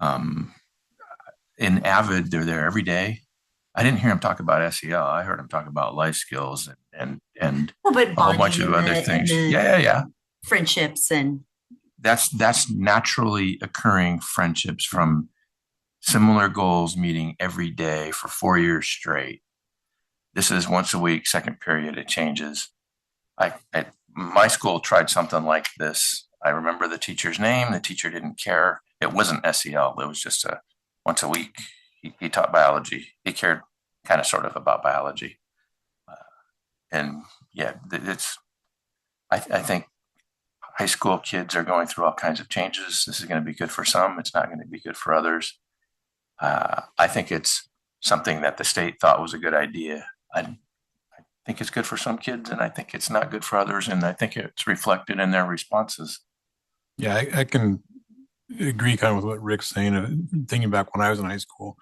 Um, in Avid, they're there every day. I didn't hear him talk about SEL. I heard him talk about life skills and Well, but a whole bunch bonding of and other the things. Yeah, yeah, yeah. friendships and That's naturally occurring friendships from similar goals meeting every day for 4 years straight. This is once a week, second period, it changes. My school tried something like this. I remember the teacher's name. The teacher didn't care. It wasn't SEL. It was just a once a week. He taught biology. He cared kind of sort of about biology. Uh, and yeah, it's, I think high school kids are going through all kinds of changes. This is going to be good for some. It's not going to be good for others. I think it's something that the state thought was a good idea. I think it's good for some kids, and I think it's not good for others, and I think it's reflected in their responses. Yeah, I can agree kind of with what Rick's saying. Thinking back when I was in high school,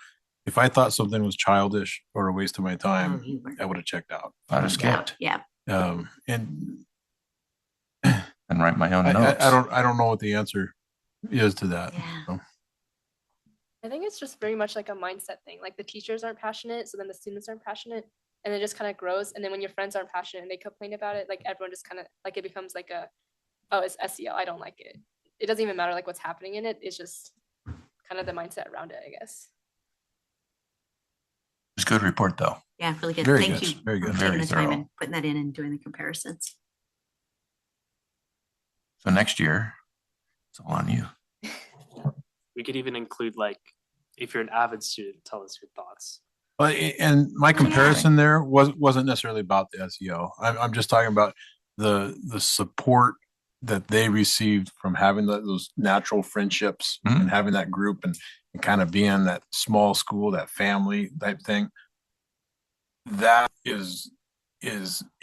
if I thought something was childish or a waste of my time, I would have checked out. I was skipped. Yeah. And write my own notes. I don't know what the answer is to that. Yeah. So. I think it's just very much like a mindset thing. Like the teachers aren't passionate, so then the students aren't passionate, and it just kind of grows. And then when your friends aren't passionate and they complain about it, like everyone just kind of like it becomes like oh, it's SEL. I don't like it. It doesn't even matter like what's happening in it. It's just kind of the mindset around it, I guess. It's a good report, though. Yeah, really good. Very Thank good. you Very good. for Very taking the time thorough. and putting that in and doing the comparisons. So next year, it's all on you. We could even include like, if you're an avid student, tell us your thoughts. But and my comparison there wasn't necessarily about the SEO. I'm just talking about the support that they received from having those natural friendships and having that group and kind of being that small school, that family type thing. That is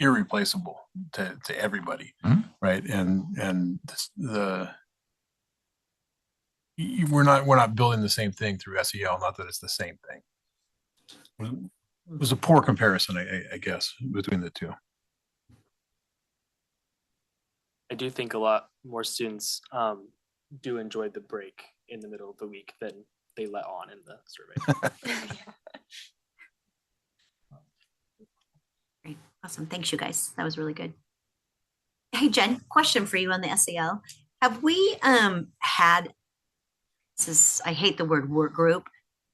irreplaceable to everybody, right? And we're not building the same thing through SEL. Not that it's the same thing. It was a poor comparison, I guess, between the two. I do think a lot more students do enjoy the break in the middle of the week than they let on in the survey. Great. Awesome. Thanks, you guys. That was really good. Hey, Jen, question for you on the SEL. Have we had, I hate the word work group,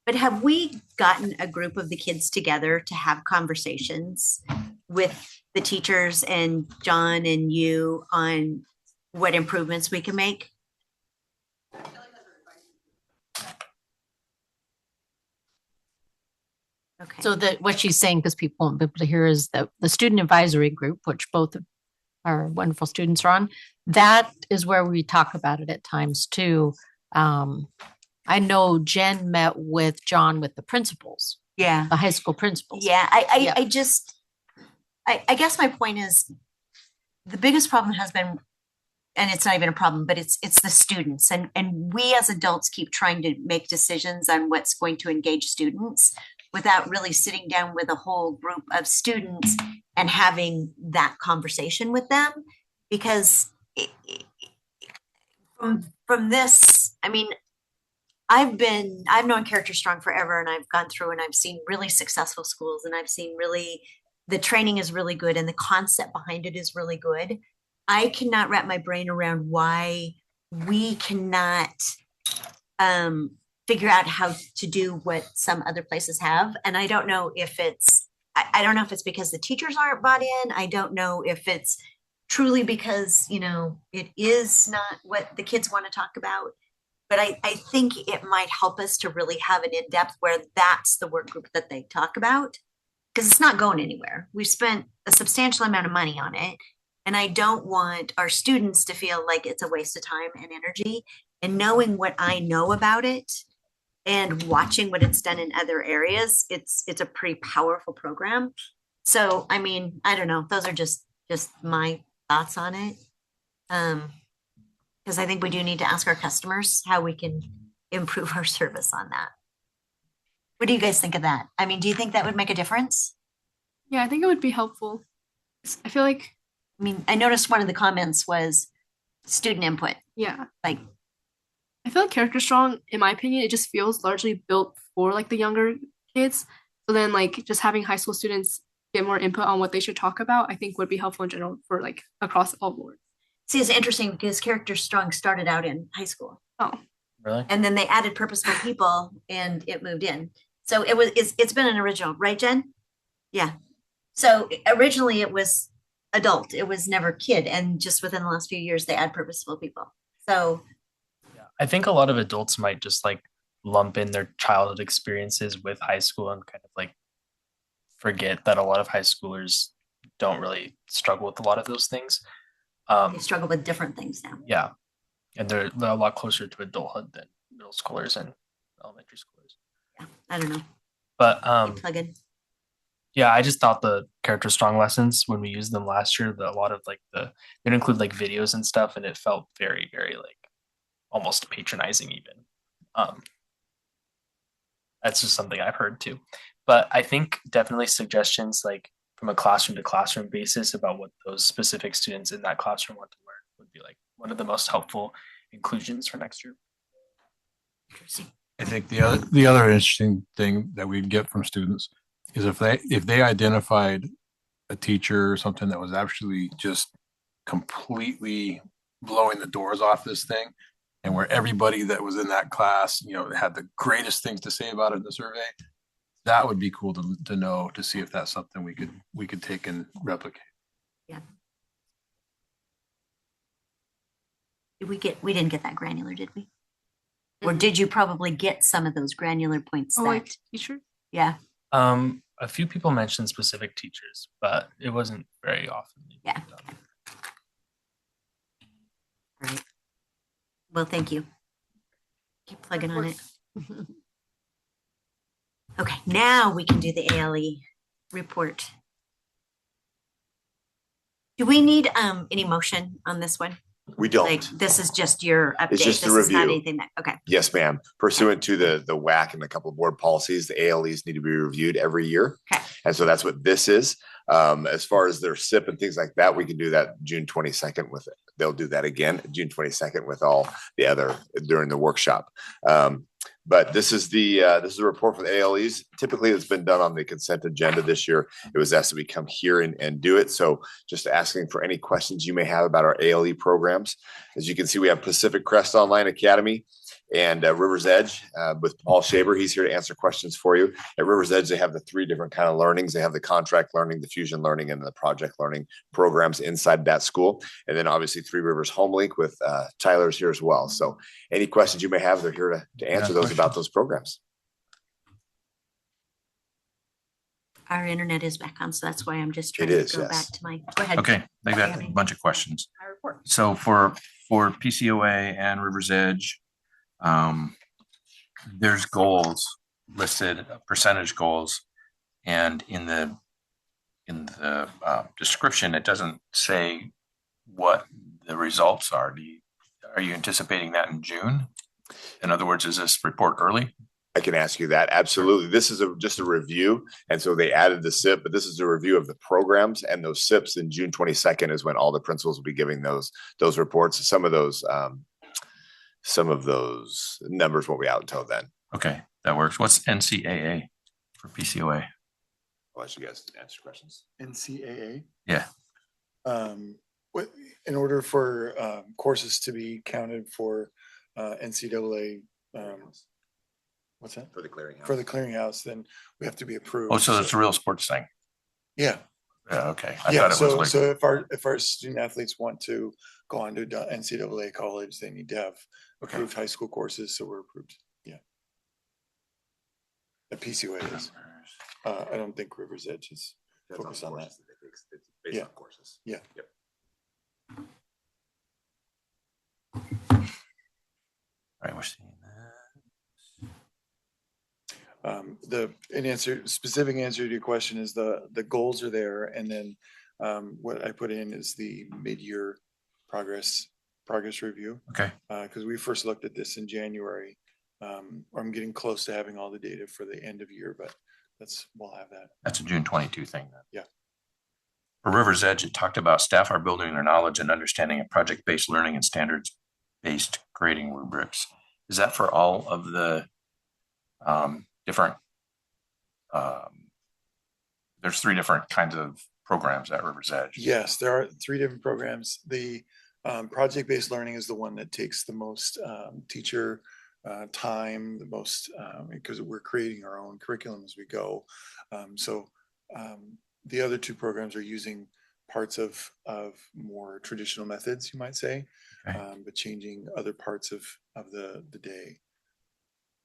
but have we gotten a group of the kids together to have conversations with the teachers and John and you on what improvements we can make? Okay. So what she's saying, because people won't be able to hear, is that the student advisory group, which both our wonderful students are on, that is where we talk about it at times too. I know Jen met with John with the principals. Yeah. The high school principals. Yeah. I guess my point is the biggest problem has been, and it's not even a problem, but it's the students. And we as adults keep trying to make decisions on what's going to engage students without really sitting down with a whole group of students and having that conversation with them. Because from this, I mean, I've known Character Strong forever, and I've gone through and I've seen really successful schools, and I've seen really, the training is really good and the concept behind it is really good. I cannot wrap my brain around why we cannot figure out how to do what some other places have. And I don't know if I don't know if it's because the teachers aren't bought in. I don't know if it's truly because, it is not what the kids want to talk about. But I think it might help us to really have an in-depth where that's the work group that they talk about, because it's not going anywhere. We spent a substantial amount of money on it, and I don't want our students to feel like it's a waste of time and energy. And knowing what I know about it and watching what it's done in other areas, it's a pretty powerful program. So, I mean, I don't know. Those are just my thoughts on it. Because I think we do need to ask our customers how we can improve our service on that. What do you guys think of that? I mean, do you think that would make a difference? Yeah, I think it would be helpful. I feel like, I mean, I noticed one of the comments was student input. yeah, Like, I feel like Character Strong, in my opinion, it just feels largely built for like the younger kids. So then like just having high school students get more input on what they should talk about, I think would be helpful in general for like across all boards. See, it's interesting because Character Strong started out in high school. Oh, Really? And then they added purposeful people and it moved in. So it's been an original, right, Jen? Yeah. So originally it was adult, it was never kid. And just within the last few years, they add purposeful people. So Yeah. I think a lot of adults might just like lump in their childhood experiences with high school and kind of like forget that a lot of high schoolers don't really struggle with a lot of those things. they struggle with different things now. Yeah. And they're a lot closer to adulthood than middle schoolers and elementary schoolers. Yeah, I don't know. But Plug in. yeah, I just thought the character strong lessons when we used them last year, a lot of like they include like videos and stuff, and it felt very, very like almost patronizing even. That's just something I've heard too. But I think definitely suggestions like from a classroom to classroom basis about what those specific students in that classroom want to learn would be like one of the most helpful inclusions for next year. Interesting. I think the other interesting thing that we'd get from students is if they identified a teacher or something that was actually just completely blowing the doors off this thing, and where everybody that was in that class, had the greatest things to say about it in the survey, that would be cool to know, to see if that's something we could take and replicate. Yeah. We didn't get that granular, did we? Or did you probably get some of those granular points? oh, that, like teacher? yeah. A few people mentioned specific teachers, but it wasn't very often. Yeah. All right. Well, thank you. Keep plugging on it. Okay, now we can do the ALE report. Do we need any motion on this one? We don't. Like, this is just your update. It's just a This is not review. anything that, okay. Yes, ma'am. Pursuant to the WAC and a couple of board policies, the ALEs need to be reviewed every year. Okay. And so that's what this is. As far as their SIP and things like that, we can do that June 22nd with it. They'll do that again, June 22nd with all the other during the workshop. But this is the report for the ALEs. Typically, it's been done on the consent agenda. This year, it was asked that we come here and do it. So just asking for any questions you may have about our ALE programs. As you can see, we have Pacific Crest Online Academy and River's Edge with Paul Shaber. He's here to answer questions for you. At River's Edge, they have the three different kind of learnings. They have the contract learning, the fusion learning, and the project learning programs inside that school. And then obviously Three Rivers Homelink with Tyler's here as well. So any questions you may have, they're here to answer those about those programs. Our internet is back on, so that's why I'm just trying It is, to go yes. back to my, go ahead. Okay, they've got a bunch of questions. My report. So for PCOA and River's Edge, there's goals listed, percentage goals, and in the description, it doesn't say what the results are. Are you anticipating that in June? In other words, is this report early? I can ask you that. Absolutely. This is just a review. And so they added the SIP, but this is a review of the programs, and those SIPs in June 22nd is when all the principals will be giving those reports. Some of those numbers won't be out until then. Okay, that works. What's NCAA for PCOA? I'll let you guys answer questions. NCAA. Yeah. In order for courses to be counted for NCAA, what's that? For the clearinghouse. For the clearinghouse, then we have to be approved. Oh, so it's a real sports thing. Yeah. Yeah, okay. I Yeah. thought it was like, So if our student athletes want to go on to NCAA college, they need to have approved high school courses. So we're approved. Yeah. The PCOA is. I don't think River's Edge is focused on that. It's based on courses. Yeah. Yep. all right, we're seeing that. Specific answer to your question is the goals are there, and then what I put in is the mid-year progress review. Okay, Because we first looked at this in January. I'm getting close to having all the data for the end of year, but we'll have that. that's a June 22 thing then. Yeah. For River's Edge, it talked about staff are building their knowledge and understanding of project-based learning and standards-based grading rubrics. Is that for all of the different? There's 3 different kinds of programs at River's Edge. Yes, there are 3 different programs. The project-based learning is the one that takes the most teacher time, the most, because we're creating our own curriculum as we go. The other 2 programs are using parts of more traditional methods, you might say, Okay. but changing other parts of the day.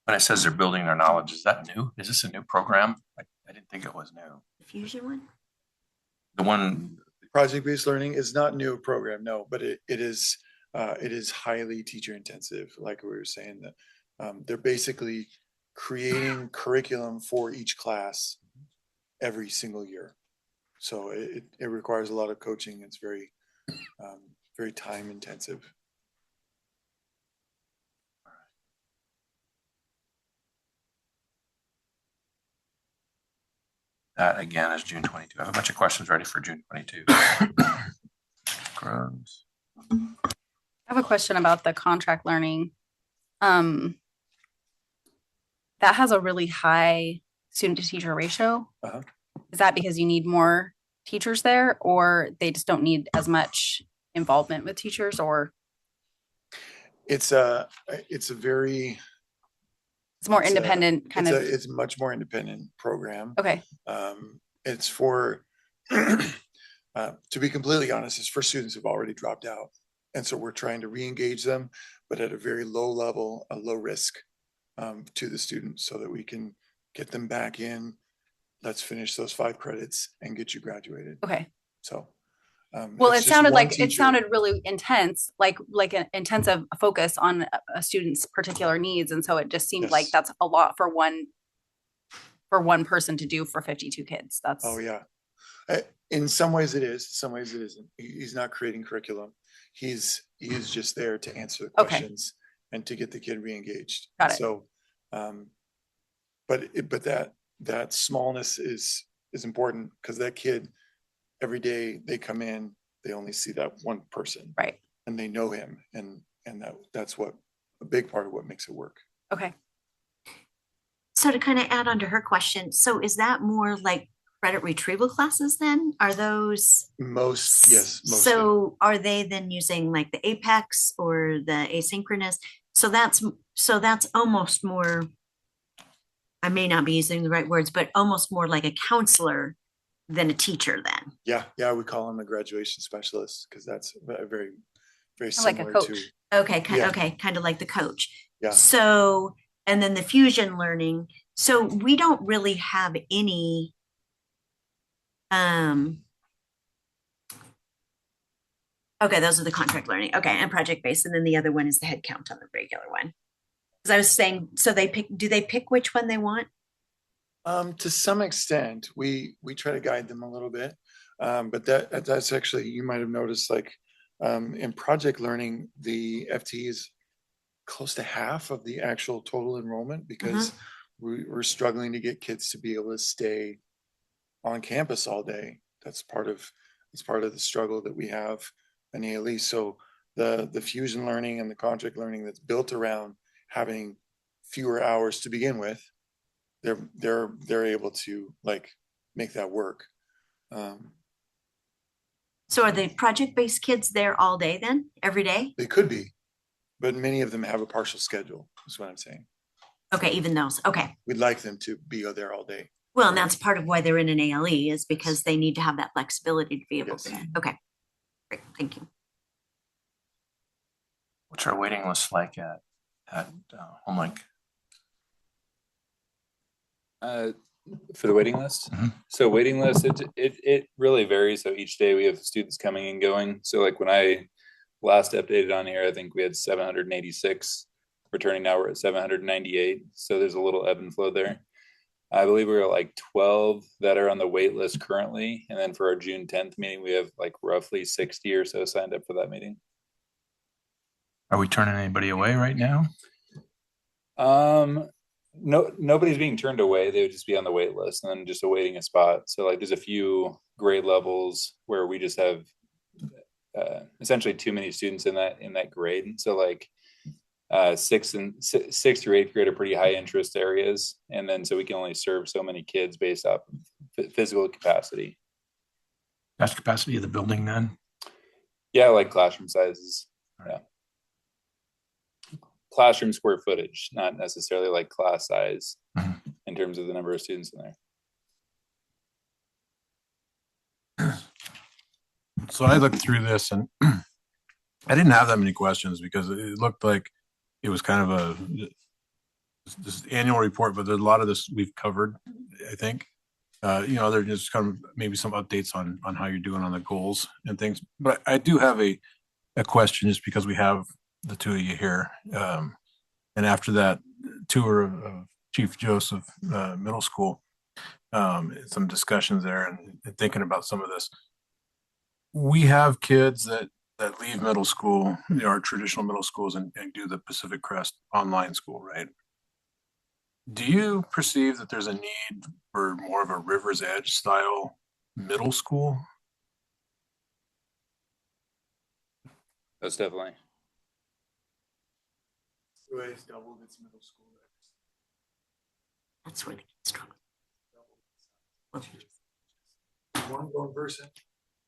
When it says they're building their knowledge, is that new? Is this a new program? I didn't think it was new. The fusion one? The one, Project-based learning is not new program, no, but it is highly teacher intensive. Like we were saying, that they're basically creating curriculum for each class every single year. So it requires a lot of coaching. It's very, very time intensive. that again is June 22. I have a bunch of questions ready for June 22. Gross. I have a question about the contract learning. That has a really high student to teacher ratio. Uh-huh. Is that because you need more teachers there, or they just don't need as much involvement with teachers? Or It's a very independent kind of. It's a much more independent program. Okay. It's for to be completely honest, it's for students who've already dropped out, and so we're trying to re-engage them, but at a very low level, a low risk to the students, so that we can get them back in. Let's finish those 5 credits and get you graduated. Okay. So well, it's it just sounded one like teacher. it sounded really intense, like an intensive focus on a student's particular needs, and so it just seemed like Yes. that's a lot for one person to do for 52 kids. That's Oh yeah. In some ways it is, in some ways it isn't. He's not creating curriculum. He is just there to answer the Okay. questions and to get the kid re-engaged. Got it. So, but that smallness is important, because that kid, every day they come in, they only see that one person, right. and they know him, and that's what a big part of what makes it work. Okay. So to kind of add on to her question, so is that more like credit retrieval classes then? Are those? Yes. So are they then using like the Apex or the asynchronous? So that's almost more, I may not be using the right words, but almost more like a counselor than a teacher then. Yeah, we call him a graduation specialist, because that's very, very Like a similar coach. to. Okay, Yeah. okay, kind of like the coach. Yeah. So, and then the fusion learning. So we don't really have any okay, those are the contract learning. Okay, and project based, and then the other one is the head count on the regular one. Because I was saying, so do they pick which one they want? To some extent, we try to guide them a little bit, but that's actually, you might have noticed, like in project learning, the FTE is close to half of the actual total enrollment, because we're struggling to get kids to be able to stay on campus all day. That's part of the struggle that we have in ALE. So the fusion learning and the contract learning that's built around having fewer hours to begin with, they're able to like make that work. So are the project-based kids there all day then, every day? They could be, but many of them have a partial schedule, is what I'm saying. Okay, even those. Okay. We'd like them to be there all day. Well, and that's part of why they're in an ALE, is because they need to have that flexibility to be able Yes. to. Okay. Great. Thank you. What's our waiting list like at HomeLink? For the waiting list. Mhm. So waiting list, it really varies. So each day we have students coming and going. So like when I last updated on here, I think we had 786 returning. Now we're at 798. So there's a little ebb and flow there. I believe we're at like 12 that are on the wait list currently. And then for our June 10th meeting, we have like roughly 60 or so signed up for that meeting. Are we turning anybody away right now? No, nobody's being turned away. They would just be on the wait list and then just awaiting a spot. So like there's a few grade levels where we just have essentially too many students in that grade. So like Sixth through eighth grade are pretty high interest areas. And then so we can only serve so many kids based off of physical capacity. That's capacity of the building then? Yeah, like classroom sizes. Yeah. Classroom square footage, not necessarily like class size in terms of the number of students in there. So I looked through this and I didn't have that many questions because it looked like it was kind of this annual report, but there's a lot of this we've covered, I think. There's just kind of maybe some updates on how you're doing on the goals and things. But I do have a question just because we have the two of you here. And after that tour of Chief Joseph Middle School, some discussions there and thinking about some of this. We have kids that leave middle school, our traditional middle schools and do the Pacific Crest online school, right? Do you perceive that there's a need for more of a River's Edge style middle school? That's definitely. UA's doubled its middle school. That's where the kids struggle. One go in person,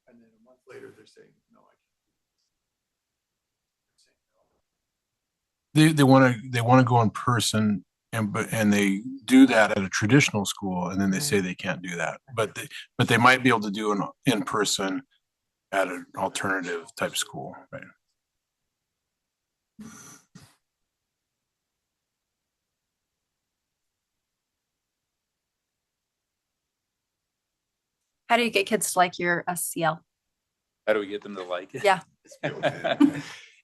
and then a month later they're saying, no, I can't. They want to go in person and they do that at a traditional school and then they say they can't do that, but they might be able to do an in person at an alternative type school, right? How do you get kids to like your SCL? How do we get them to like it? Yeah.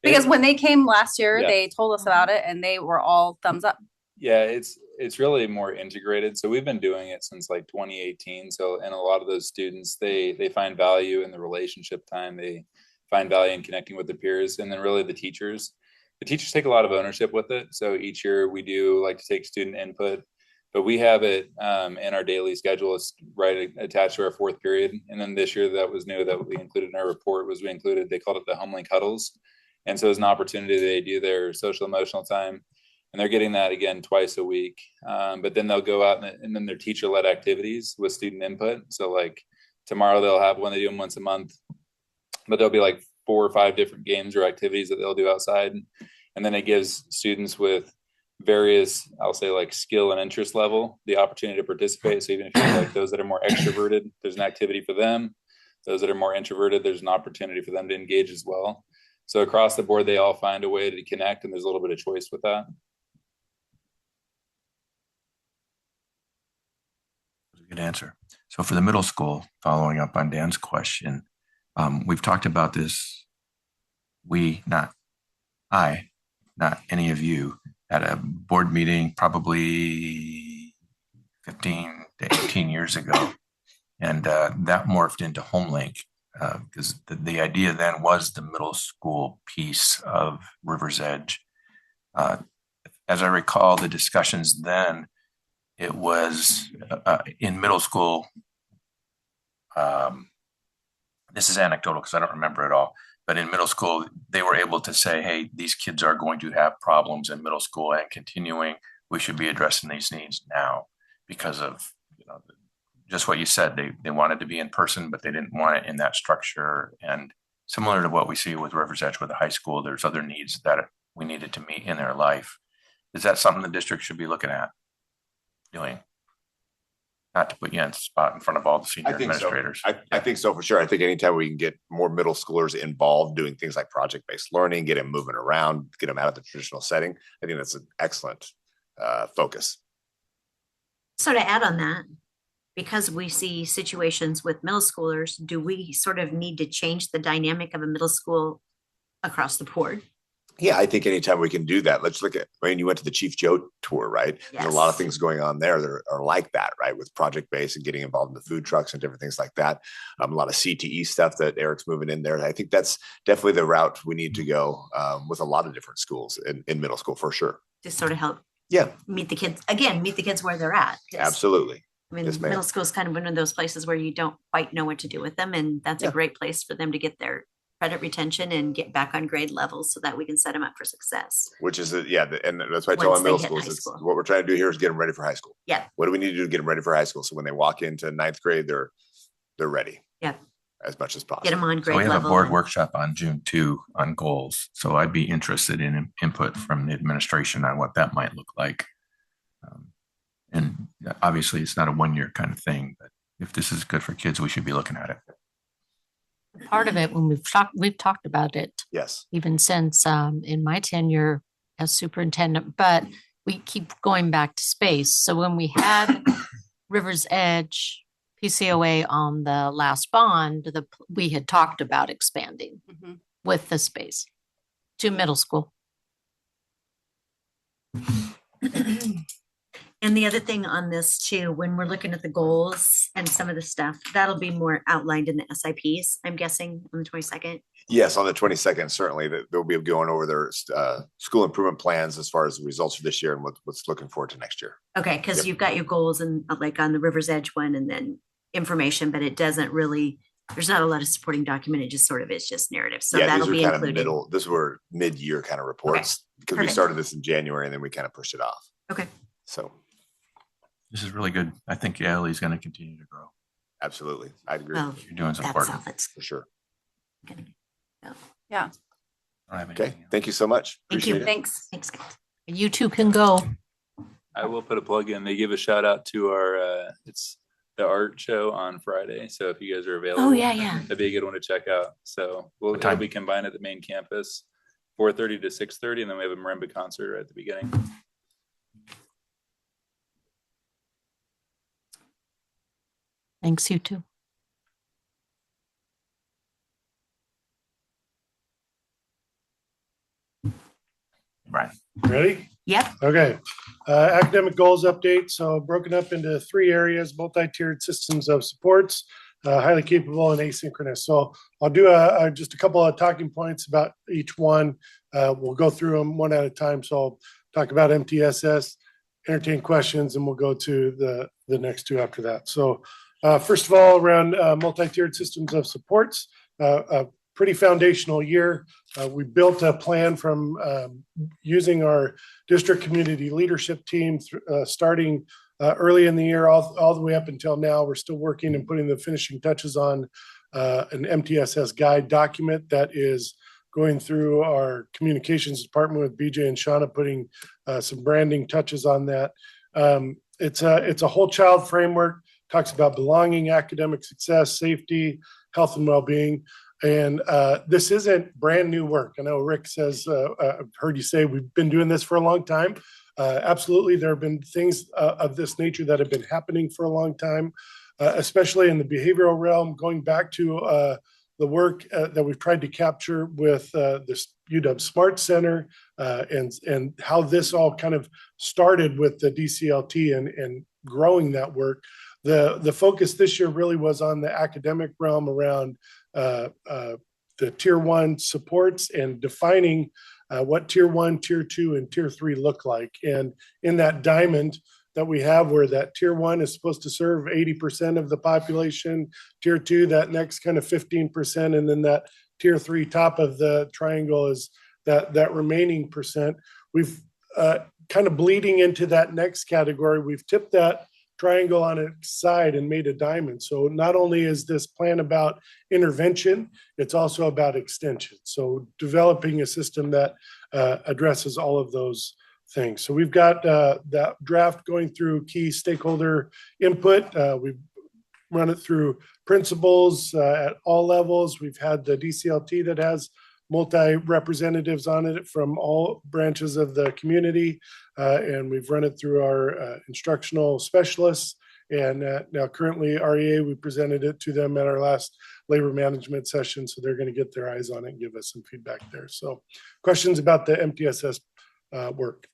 Because when they came last year, Yeah. they told us about it and they were all thumbs up. Yeah, it's really more integrated. So we've been doing it since like 2018. So, and a lot of those students, they find value in the relationship time. They find value in connecting with their peers, and then really the teachers take a lot of ownership with it. So each year we do like to take student input, but we have it in our daily schedule. It's right attached to our fourth period. And then this year that was new that we included in our report they called it the Homelink Huddles. And so it's an opportunity they do their social emotional time. And they're getting that again twice a week. But then they'll go out and then their teacher-led activities with student input. So like tomorrow they'll have one, they do them once a month, but there'll be like 4 or 5 different games or activities that they'll do outside. And then it gives students with various, I'll say like skill and interest level, the opportunity to participate. So even if you're like those that are more extroverted, there's an activity for them. Those that are more introverted, there's an opportunity for them to engage as well. So across the board, they all find a way to connect, and there's a little bit of choice with that. Good answer. So for the middle school, following up on Dan's question, we've talked about this. Not any of you, at a board meeting probably 15 to 18 years ago. And that morphed into Homelink because the idea then was the middle school piece of River's Edge. As I recall the discussions then, it was in middle school. This is anecdotal because I don't remember it all. But in middle school, they were able to say, hey, these kids are going to have problems in middle school and continuing. We should be addressing these needs now because of just what you said. They wanted to be in person, but they didn't want it in that structure. And similar to what we see with River's Edge with the high school, there's other needs that we needed to meet in their life. Is that something the district should be looking at doing? Not to put you on the spot in front of all the senior administrators. So. I think so for sure. I think anytime we can get more middle schoolers involved doing things like project-based learning, get them moving around, get them out of the traditional setting, I think that's an excellent focus. So to add on that, because we see situations with middle schoolers, do we sort of need to change the dynamic of a middle school across the board? Yeah, I think anytime we can do that, let's look at, you went to the Chief Joe tour, right? Yes. There's a lot of things going on there that are like that, right? With project-based and getting involved in the food trucks and different things like that. A lot of CTE stuff that Eric's moving in there. I think that's definitely the route we need to go with a lot of different schools in middle school for sure. To sort of help meet the kids where they're at. Absolutely. I mean, Yes, ma'am. middle school is kind of one of those places where you don't quite know what to do with them. And that's a great place for them to get their credit retention and get back on grade levels so that we can set them up for success. Which is, and that's why I tell Once our they middle hit schools, high it's school. what we're trying to do here is get them ready for high school. Yeah. What do we need to do to get them ready for high school? So when they walk into ninth grade, they're ready. Yeah. As much as possible. Get them on So grade we have level. a board and- workshop on June 2 on goals. So I'd be interested in input from the administration on what that might look like. And obviously it's not a 1 year kind of thing, but if this is good for kids, we should be looking at it. Part of it, when we've talked about it Yes. even since in my tenure as superintendent, but we keep going back to space. So when we had River's Edge PCOA on the last bond, we had talked about expanding Mhm. with the space to middle school. And the other thing on this too, when we're looking at the goals and some of the stuff, that'll be more outlined in the SIPs, I'm guessing, on the 22nd. Yes, on the 22nd, certainly they'll be going over their school improvement plans as far as the results for this year and what's looking forward to next year. Okay, because Yep. you've got your goals and like on the River's Edge one and then information, but it doesn't really, there's not a lot of supporting document. It just sort of is just narrative. So Yeah, that'll these be are kind of included. these were mid-year kind of reports because we Perfect. started this in January and then we kind of pushed it off. Okay. So This is really good. I think Yale is going to continue to grow. absolutely, I agree Well, You're doing some that's part. all that's for sure. gonna be. Yeah. Okay, thank you so much. Thank you. Appreciate it. Thanks. Thanks, guys. You two can go. I will put a plug in. They give a shout out to our, it's the art show on Friday. So if you guys are available. Oh, yeah, yeah. That'd be a good one to check out. So What time? it'll be combined at the main campus, 4:30 to 6:30, and then we have a marimba concert right at the beginning. Thanks, you too. Right. Ready? Yep. Okay. Academic goals update. So broken up into 3 areas, multi-tiered systems of supports, highly capable and asynchronous. So I'll do just a couple of talking points about each one. We'll go through them one at a time. So I'll talk about MTSS, entertain questions, and we'll go to the next 2 after that. So first of all, around multi-tiered systems of supports, pretty foundational year. We built a plan from using our district community leadership team, starting early in the year, all the way up until now. We're still working and putting the finishing touches on an MTSS guide document that is going through our communications department with BJ and Shauna, putting some branding touches on that. It's a whole child framework, talks about belonging, academic success, safety, health and well-being. And this isn't brand new work. I know Rick says, I've heard you say we've been doing this for a long time. Absolutely, there have been things of this nature that have been happening for a long time, especially in the behavioral realm, going back to the work that we've tried to capture with this UW Smart Center and how this all kind of started with the DCLT and growing that work. The focus this year really was on the academic realm around the tier 1 supports and defining what tier 1, tier 2, and tier 3 look like. And in that diamond that we have, where that tier 1 is supposed to serve 80% of the population, tier 2, that next kind of 15%, and then that tier 3 top of the triangle is that remaining percent. We've kind of bleeding into that next category. We've tipped that triangle on its side and made a diamond. So not only is this plan about intervention, it's also about extension. So developing a system that addresses all of those things. So we've got that draft going through key stakeholder input. We've run it through principals at all levels. We've had the DCLT that has multi-representatives on it from all branches of the community. And we've run it through our instructional specialists. And now currently REA, we presented it to them at our last labor management session. So they're going to get their eyes on it and give us some feedback there. So questions about the MTSS work?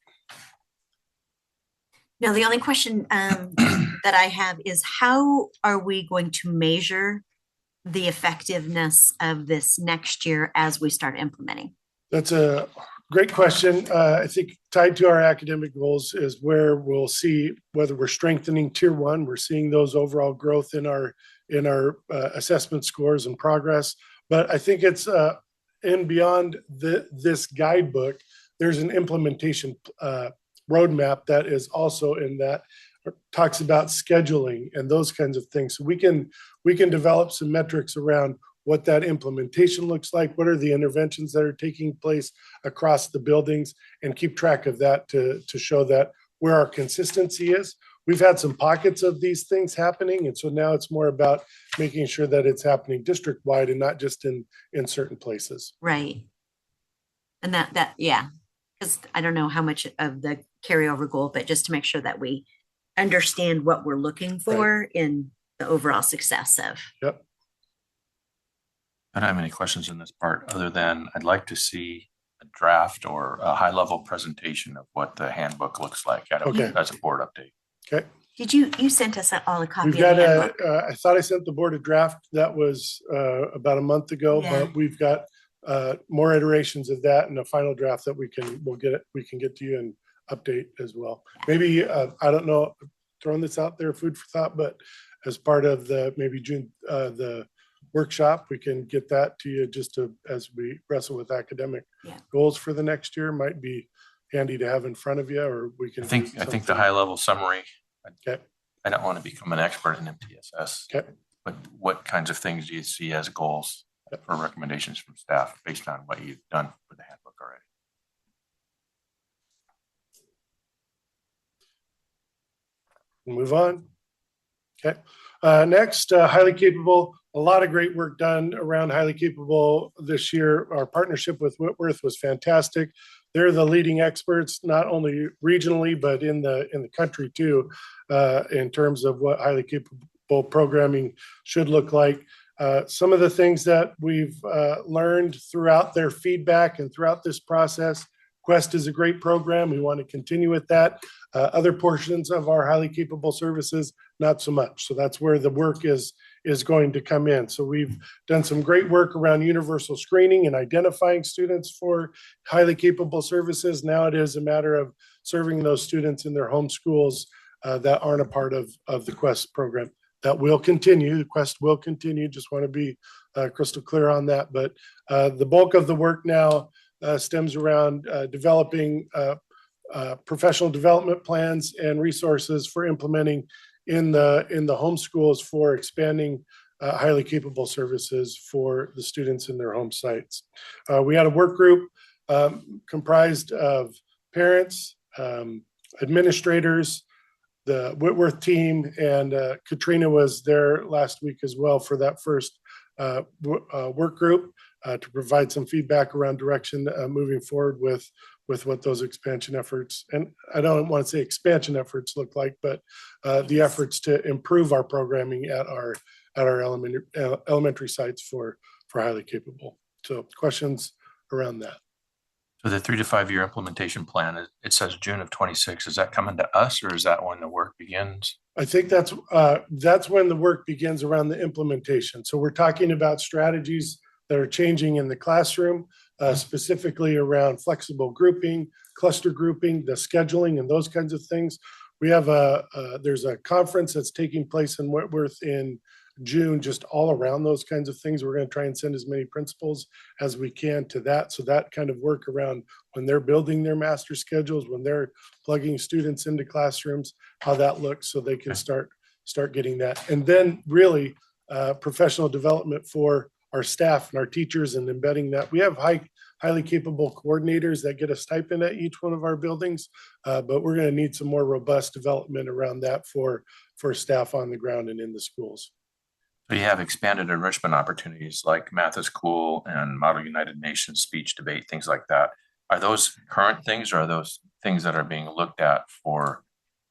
Now, the only question that I have is how are we going to measure the effectiveness of this next year as we start implementing? That's a great question. I think tied to our academic goals is where we'll see whether we're strengthening tier 1. We're seeing those overall growth in our assessment scores and progress. But I think it's in beyond this guidebook, there's an implementation roadmap that is also in that talks about scheduling and those kinds of things. So we can develop some metrics around what that implementation looks like, what are the interventions that are taking place across the buildings, and keep track of that to show that where our consistency is. We've had some pockets of these things happening, and so now it's more about making sure that it's happening district-wide and not just in certain places. Right. And yeah, because I don't know how much of the carryover goal, but just to make sure that we understand what we're looking for in the overall success of. Yep. I don't have any questions in this part other than I'd like to see a draft or a high level presentation of what the handbook looks like. Okay. That's a board update. Okay. Did you sent us all a copy We've of got the handbook? I thought I sent the board a draft that was about a month ago, Yeah. but we've got more iterations of that and a final draft that we can get to you and update as well. Maybe I don't know, throwing this out there, food for thought, but as part of the maybe June the workshop, we can get that to you just as we wrestle with academic goals for the next year. Might be handy to have in front of you, or we can. I think the high level summary. Okay. I don't want to become an expert in MTSS. Okay. But what kinds of things do you see as goals for recommendations from staff based on what you've done with the handbook already? Move on. Okay. Next, highly capable. A lot of great work done around highly capable this year. Our partnership with Whitworth was fantastic. They're the leading experts, not only regionally, but in the country too, in terms of what highly capable programming should look like. Some of the things that we've learned throughout their feedback and throughout this process. Quest is a great program. We want to continue with that. Other portions of our highly capable services, not so much. So that's where the work is going to come in. So we've done some great work around universal screening and identifying students for highly capable services. Now it is a matter of serving those students in their home schools that aren't a part of the Quest program. That will continue. The Quest will continue. Just want to be crystal clear on that. But the bulk of the work now stems around developing professional development plans and resources for implementing in the home schools for expanding highly capable services for the students in their home sites. We had a work group comprised of parents, administrators, the Whitworth team, and Katrina was there last week as well for that first work group to provide some feedback around direction moving forward with what those expansion efforts, and I don't want to say expansion efforts look like, but the efforts to improve our programming at our elementary sites for highly capable. So questions around that. So the 3 to 5 year implementation plan, it says June of 26. Is that coming to us or is that when the work begins? I think that's when the work begins around the implementation. So we're talking about strategies that are changing in the classroom, specifically around flexible grouping, cluster grouping, the scheduling, and those kinds of things. We have there's a conference that's taking place in Whitworth in June, just all around those kinds of things. We're going to try and send as many principals as we can to that. So that kind of work around when they're building their master schedules, when they're plugging students into classrooms, how that looks so they can start getting that. And then really professional development for our staff and our teachers and embedding that. We have highly capable coordinators that get a stipend at each one of our buildings, but we're going to need some more robust development around that for staff on the ground and in the schools. So you have expanded enrichment opportunities like Math is Cool and Model United Nations speech debate, things like that. Are those current things or are those things that are being looked at for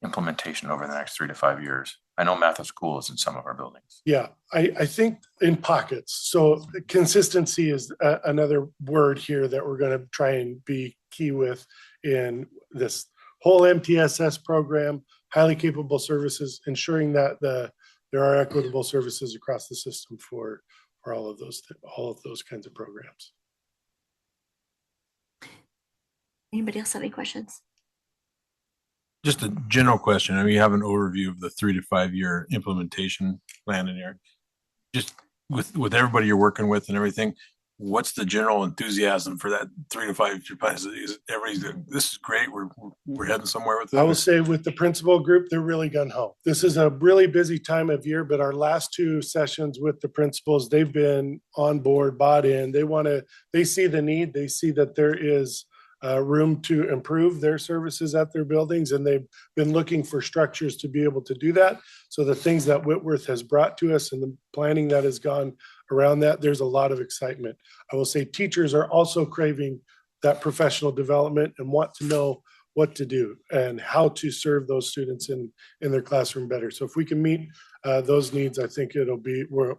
implementation over the next 3 to 5 years? I know Math is Cool is in some of our buildings. Yeah, I think in pockets. So consistency is another word here that we're going to try and be key with in this whole MTSS program, highly capable services, ensuring that there are equitable services across the system for all of those kinds of programs. Anybody else have any questions? Just a general question. I mean, you have an overview of the 3 to 5 year implementation plan in here. Just with everybody you're working with and everything, what's the general enthusiasm for that 3 to 5 year plan? Is everybody's, this is great. We're heading somewhere with it. I will say with the principal group, they're really gun ho. This is a really busy time of year, but our last 2 sessions with the principals, they've been on board, bought in. They see the need. They see that there is room to improve their services at their buildings, and they've been looking for structures to be able to do that. So the things that Whitworth has brought to us and the planning that has gone around that, there's a lot of excitement. I will say teachers are also craving that professional development and want to know what to do and how to serve those students in their classroom better. So if we can meet those needs, I think it'll be, we're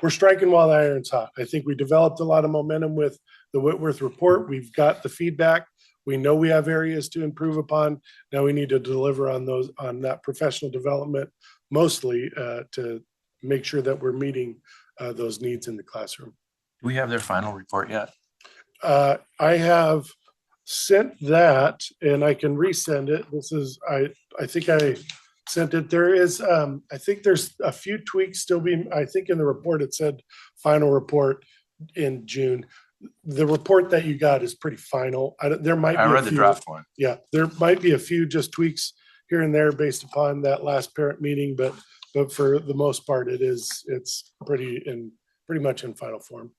striking while the iron's hot. I think we developed a lot of momentum with the Whitworth report. We've got the feedback. We know we have areas to improve upon. Now we need to deliver on that professional development, mostly to make sure that we're meeting those needs in the classroom. Do we have their final report yet? I have sent that, and I can resend it. This is, I think I sent it. There is, I think there's a few tweaks still being, I think in the report, it said final report in June. The report that you got is pretty final. There might be I read the draft one. Yeah, there might be a few just tweaks here and there based upon that last parent meeting, but for the most part, it's pretty much in final form.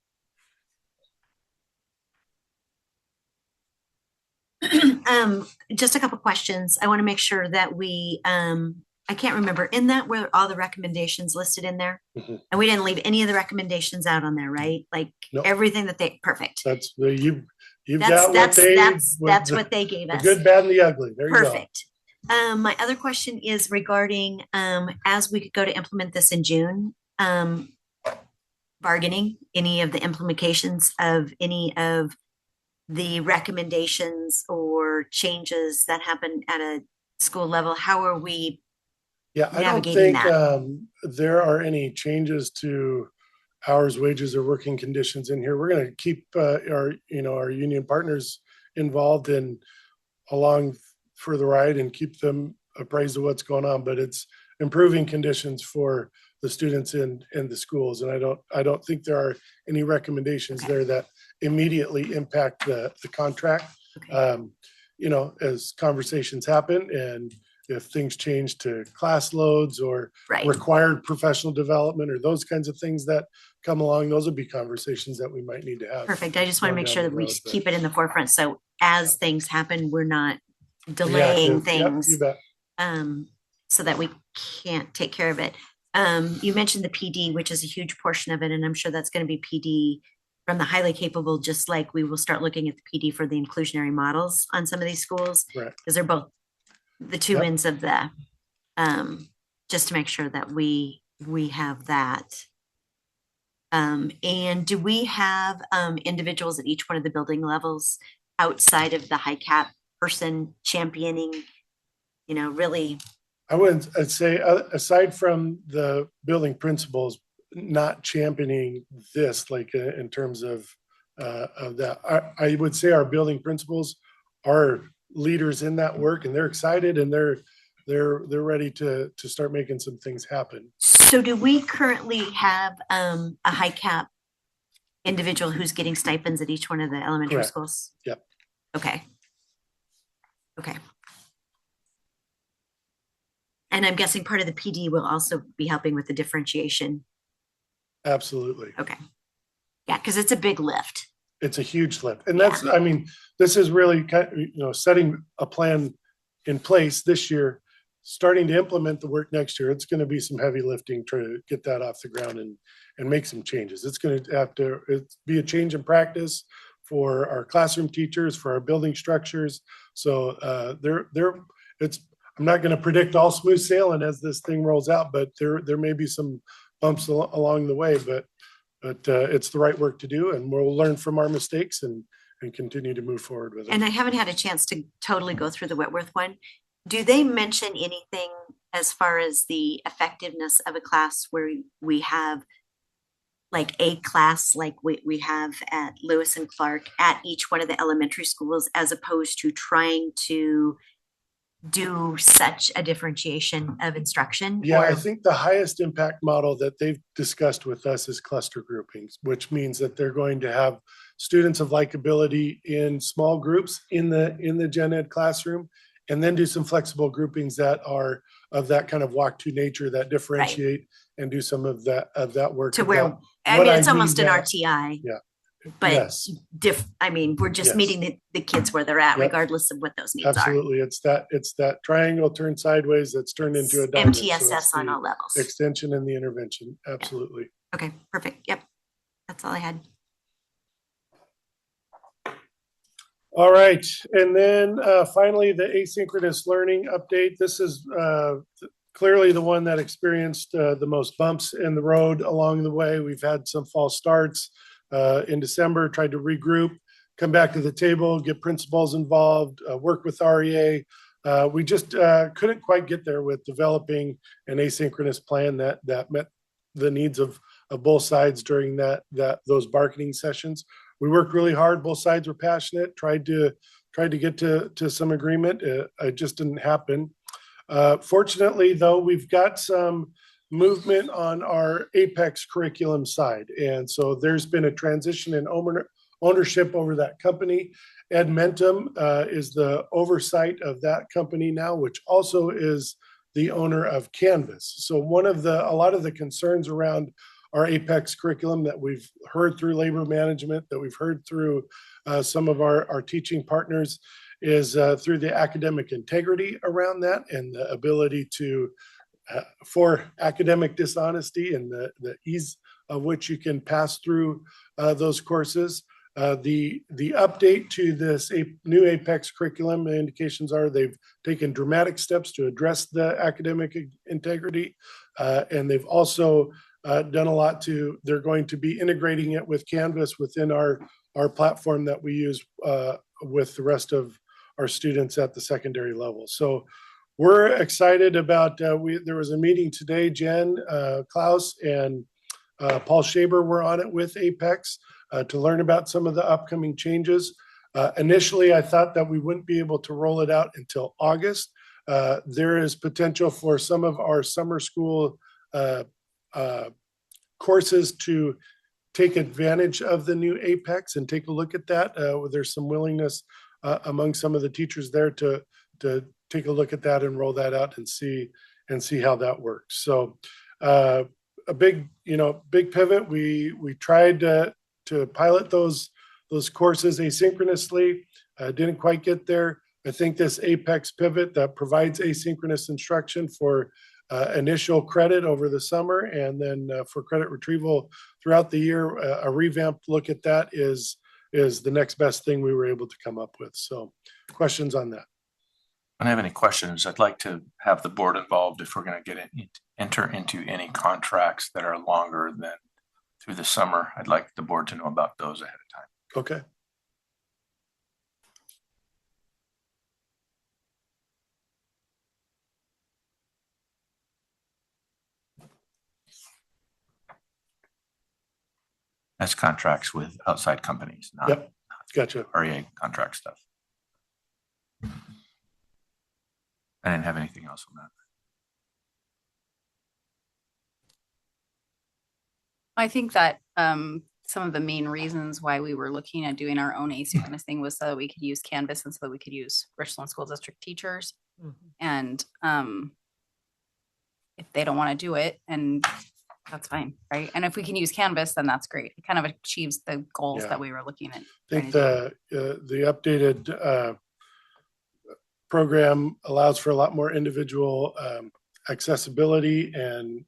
Just a couple questions. I want to make sure that we, I can't remember, in that were all the recommendations listed in there? Mhm. And we didn't leave any of the recommendations out on there, right? Like Nope. everything that perfect. That's you've That's got that's what they gave the us. good, bad, and the ugly. There you go. Perfect. My other question is regarding, as we could go to implement this in June, bargaining, any of the implications of any of the recommendations or changes that happen at a school level. How are we? Yeah, I don't navigating think there are any changes to hours, wages, or working conditions in here. We're going to keep our union partners involved and along for the ride and keep them appraised of what's going on. But it's improving conditions for the students in the schools, and I don't think there are any recommendations there that immediately impact the contract. Okay. As conversations happen and if things change to class loads or Right. required professional development or those kinds of things that come along, those would be conversations that we might need to have. Perfect. I just want to make down sure the that we road, but- keep it in the forefront. So as things happen, we're not delaying Reactive. Yep, things. you bet. So that we can't take care of it. You mentioned the PD, which is a huge portion of it, and I'm sure that's going to be PD from the highly capable, just like we will start looking at the PD for the inclusionary models on some of these schools. Right. Because they're both the two Yep. ends of the, just to make sure that we have that. And do we have individuals at each one of the building levels outside of the high cap person championing, really? I'd say aside from the building principals not championing this, like in terms of that, I would say our building principals are leaders in that work, and they're excited and they're ready to start making some things happen. So do we currently have a high cap individual who's getting stipends at each one of the elementary Correct. schools? Yep. Okay. And I'm guessing part of the PD will also be helping with the differentiation. Absolutely. Okay. Yeah, because it's a big lift. It's a huge lift. And that's, I mean, this is really setting a plan in place this year, starting to implement the work next year. It's going to be some heavy lifting to get that off the ground and make some changes. It's going to have to be a change in practice for our classroom teachers, for our building structures. So I'm not going to predict all smooth sailing as this thing rolls out, but there may be some bumps along the way, but it's the right work to do, and we'll learn from our mistakes and continue to move forward with it. And I haven't had a chance to totally go through the Whitworth one. Do they mention anything as far as the effectiveness of a class where we have like a class like we have at Lewis and Clark at each one of the elementary schools, as opposed to trying to do such a differentiation of instruction? Yeah, I or- think the highest impact model that they've discussed with us is cluster groupings, which means that they're going to have students of like ability in small groups in the gen ed classroom, and then do some flexible groupings that are of that kind of walk to nature that differentiate and do some of that work. to where, about I what mean, it's need almost an that- RTI. Yeah. But Yes. I mean, we're just Yes. meeting the kids where they're at, Yep. regardless of what those needs Absolutely. It's that triangle turned sideways that's turned are. into a diamond. So MTSS it's on the all levels. extension and the intervention. Absolutely. Okay, perfect. Yep. That's all I had. All right. And then finally, the asynchronous learning update. This is clearly the one that experienced the most bumps in the road along the way. We've had some false starts in December, tried to regroup, come back to the table, get principals involved, work with REA. We just couldn't quite get there with developing an asynchronous plan that met the needs of both sides during those bargaining sessions. We worked really hard. Both sides were passionate, tried to get to some agreement. It just didn't happen. Fortunately, though, we've got some movement on our Apex curriculum side. And so there's been a transition in ownership over that company. Edmentum is the oversight of that company now, which also is the owner of Canvas. So a lot of the concerns around our Apex curriculum that we've heard through labor management, that we've heard through some of our teaching partners, is through the academic integrity around that and the ability to for academic dishonesty and the ease of which you can pass through those courses. The update to this new Apex curriculum, the indications are they've taken dramatic steps to address the academic integrity, and they've also done a lot they're going to be integrating it with Canvas within our platform that we use with the rest of our students at the secondary level. So we're excited about, there was a meeting today, Jen, Klaus, and Paul Shaber were on it with Apex to learn about some of the upcoming changes. Initially, I thought that we wouldn't be able to roll it out until August. There is potential for some of our summer school courses to take advantage of the new Apex and take a look at that. There's some willingness among some of the teachers there to take a look at that and roll that out and see how that works. So a big pivot. We tried to pilot those courses asynchronously. Didn't quite get there. I think this Apex pivot that provides asynchronous instruction for initial credit over the summer and then for credit retrieval throughout the year, a revamped look at that is the next best thing we were able to come up with. So questions on that? I don't have any questions. I'd like to have the board involved if we're going to enter into any contracts that are longer than through the summer. I'd like the board to know about those ahead of time. Okay. That's contracts with outside companies, not Yep. Gotcha. REA contract stuff. I didn't have anything else on that. I think that some of the main reasons why we were looking at doing our own asynchronous thing was so that we could use Canvas and so that we could use Richland School District teachers. And if they don't want to do it, and that's fine, right? And if we can use Canvas, then that's great. It kind of achieves the goals Yeah. that we were looking at. I think the updated program allows for a lot more individual accessibility and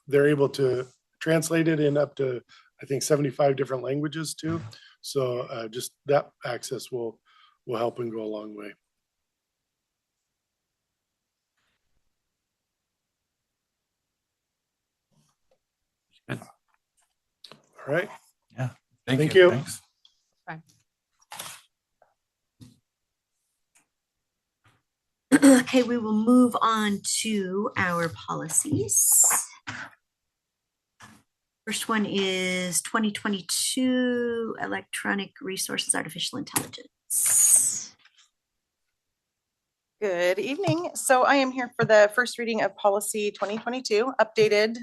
they're able to translate it in up to, I think, 75 different languages too. So just that access will help and go a long way. Good. All right. Yeah. Thank you. Thanks. Okay, we will move on to our policies. First one is 2022 Electronic Resources Artificial Intelligence. Good evening. So I am here for the first reading of policy 2022, updated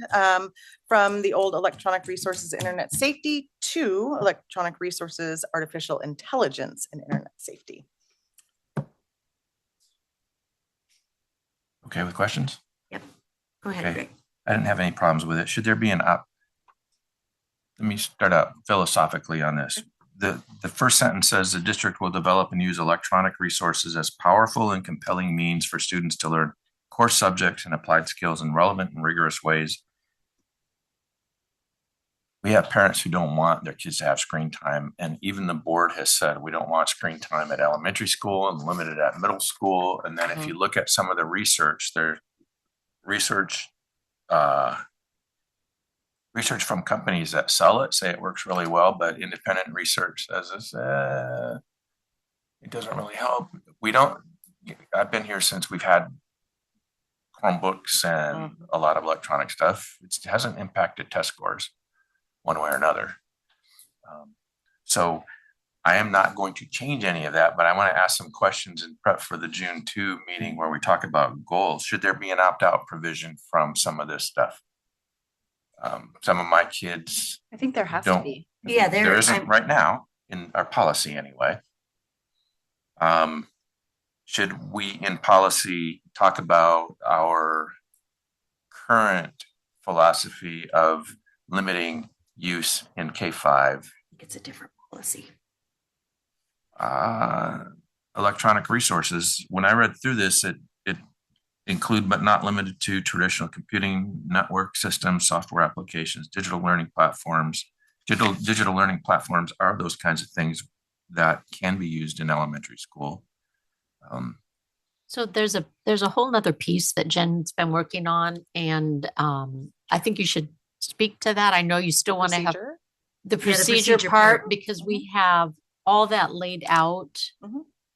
from the old electronic resources internet safety to electronic resources artificial intelligence and internet safety. Okay with questions? Go ahead, Okay. Greg. I didn't have any problems with it. Should there be let me start out philosophically on this. The first sentence says the district will develop and use electronic resources as powerful and compelling means for students to learn core subjects and applied skills in relevant and rigorous ways. We have parents who don't want their kids to have screen time, and even the board has said we don't want screen time at elementary school and limited at middle school. And then if you look at some of the research, there's research from companies that sell it say it works really well, but independent research says it doesn't really help. I've been here since we've had Chromebooks and a lot of electronic stuff. It hasn't impacted test scores one way or another. So I am not going to change any of that, but I want to ask some questions in prep for the June 2 meeting where we talk about goals. Should there be an opt-out provision from some of this stuff? Some of my kids I think there has to don't. be. Yeah, There isn't right now in our policy anyway. Should we in policy talk about our current philosophy of limiting use in K-5? I think it's a different policy. Electronic resources. When I read through this, it include but not limited to traditional computing network systems, software applications, digital learning platforms. Digital learning platforms are those kinds of things that can be used in elementary school. So there's a whole nother piece that Jen's been working on, and I think you should speak to that. I know you still want to have the procedure part because we have all that laid out,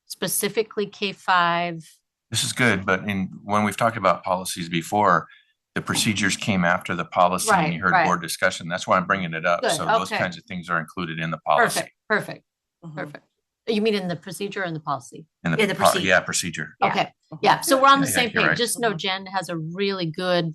specifically K-5. This is good, but when we've talked about policies before, the procedures came after the policy and you heard board discussion. That's why I'm bringing it up. Good, So those okay. kinds of things are included in the policy. Perfect. You mean in the procedure and the policy? In the procedure. Yeah, procedure. Okay, yeah, so we're on the Yeah, same you're page. right. Just know Jen has a really good,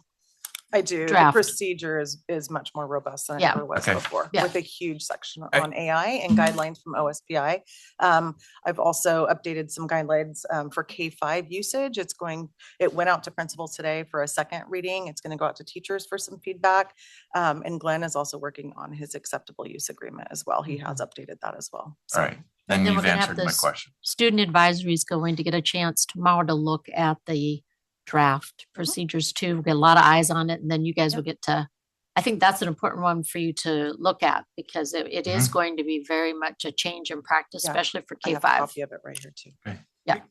I do. Draft. The procedure is much more robust than it Yeah. ever was Okay. before, Yeah. with a huge section on AI and guidelines from OSPI. I've also updated some guidelines for K-5 usage. It went out to principals today for a second reading. It's going to go out to teachers for some feedback. And Glenn is also working on his acceptable use agreement as well. He has updated that as well. All right. Then And then you've we're gonna have answered my this- question. student advisory is going to get a chance tomorrow to look at the draft procedures too. We'll get a lot of eyes on it, and then you guys will get to, I think that's an important one for you to look at because it is going to be very much a change in practice, Yeah. especially for I have a K-5. copy of it right here too.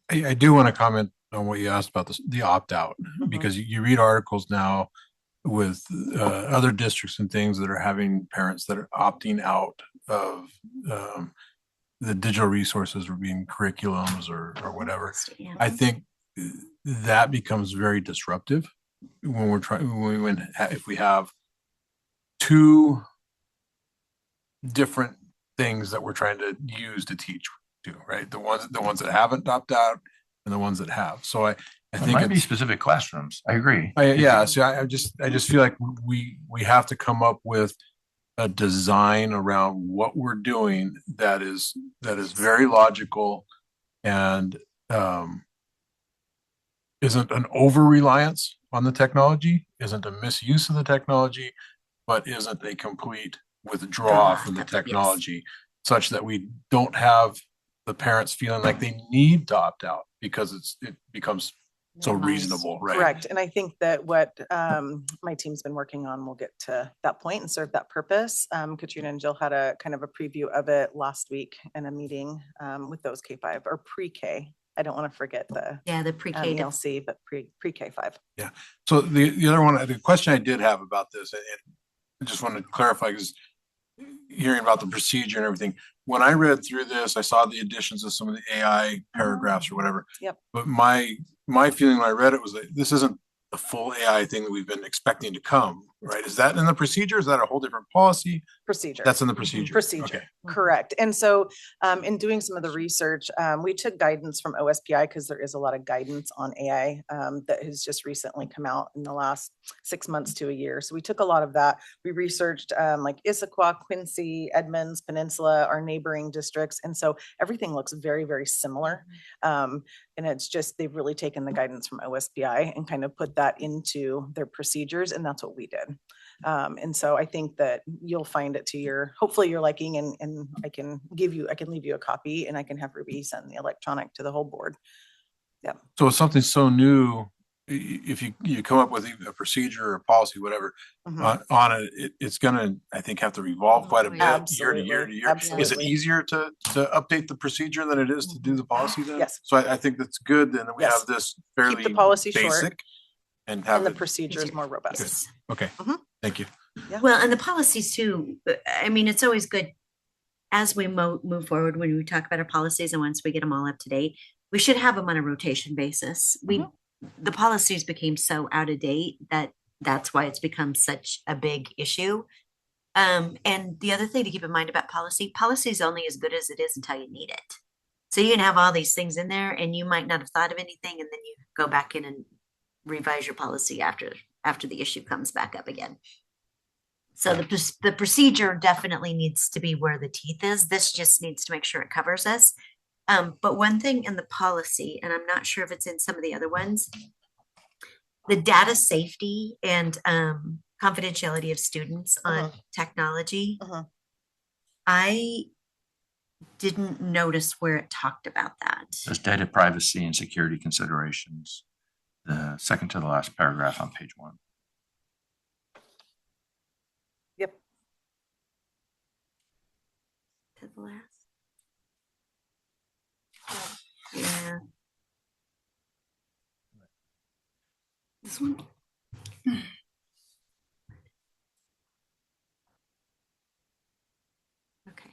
I do want to comment on what you asked about the opt-out, because you read articles now with other districts and things that are having parents that are opting out of the digital resources or being curriculums or whatever. Yeah. I think that becomes very disruptive when we're trying, if we have two different things that we're trying to use to teach to, right? The ones that haven't opted out and the ones that have. So I It think might be specific classrooms. I agree. yeah. So I just feel like we have to come up with a design around what we're doing that is very logical and isn't an over reliance on the technology, isn't a misuse of the technology, but isn't a complete withdraw from the technology, such that we don't have the parents feeling like they need to opt out because it becomes so reasonable, right? Correct. And I think that what my team's been working on will get to that point and serve that purpose. Katrina and Jill had a kind of a preview of it last week in a meeting with those K-5 or pre-K. I don't want to forget the pre-K ELC, but pre-K-5. Yeah. So the other one, the question I did have about this, and I just wanted to clarify, because hearing about the procedure and everything, when I read through this, I saw the additions of some of the AI paragraphs or whatever. Yep. But my feeling when I read it was that this isn't the full AI thing that we've been expecting to come. right? Is that in the procedure? Is that a whole different policy? Procedure. That's in the procedure. Procedure. Okay. Correct. And so in doing some of the research, we took guidance from OSPI because there is a lot of guidance on AI that has just recently come out in the last 6 months to a year. So we took a lot of that. We researched like Issaquah, Quincy, Edmonds, Peninsula, our neighboring districts. And so everything looks very, very similar. And it's just, they've really taken the guidance from OSPI and kind of put that into their procedures. And that's what we did. And so I think that you'll find it to your, hopefully your liking, and I can leave you a copy, and I can have Ruby send the electronic to the whole board. Yeah. So it's something so new, if you come up with a procedure or policy, whatever, on it, it's gonna, I think, have to revolve quite a bit year to year to year. Is it Absolutely. easier to update the procedure than it is to do the policy then? Yes. So I think that's good then that we Yes. have this fairly the policy short, basic and have And the it. procedure is more robust. Yes. Okay, thank you. Yeah. Well, and the policies too, I mean, it's always good as we move forward, when we talk about our policies and once we get them all up to date, we should have them on a rotation basis. The policies became so out of date that's why it's become such a big issue. And the other thing to keep in mind about policy is only as good as it is until you need it. So you can have all these things in there and you might not have thought of anything, and then you go back in and revise your policy after the issue comes back up again. So the procedure definitely needs to be where the teeth is. This just needs to make sure it covers us. But one thing in the policy, and I'm not sure if it's in some of the other ones, the data safety and confidentiality of students on technology. I didn't notice where it talked about that. There's data privacy and security considerations. The second to the last paragraph on page 1. Yep. To the last. Yeah. This one. Okay.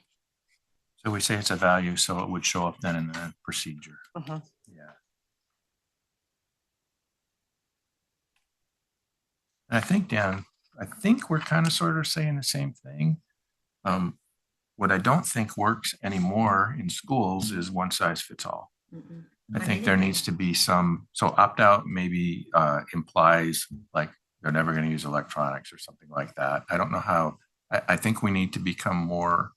So we say it's a value, so it would show up then in the procedure. Yeah. And I think, Dan, we're kind of sort of saying the same thing. What I don't think works anymore in schools is one size fits all. I think there needs to be some, so opt out maybe implies like they're never going to use electronics or something like that. I don't know how, I think we need to become more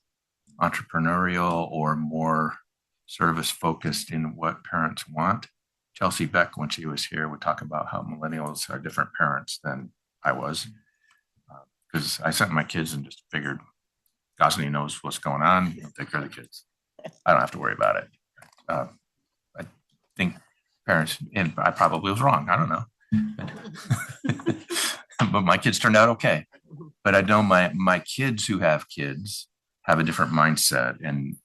entrepreneurial or more service focused in what parents want. Chelsea Beck, when she was here, would talk about how millennials are different parents than I was. Because I sent my kids and just figured Gosney knows what's going on. He'll take care of the kids. I don't have to worry about it. I think parents, and I probably was wrong. I don't know. But my kids turned out okay. But I know my kids who have kids have a different mindset, and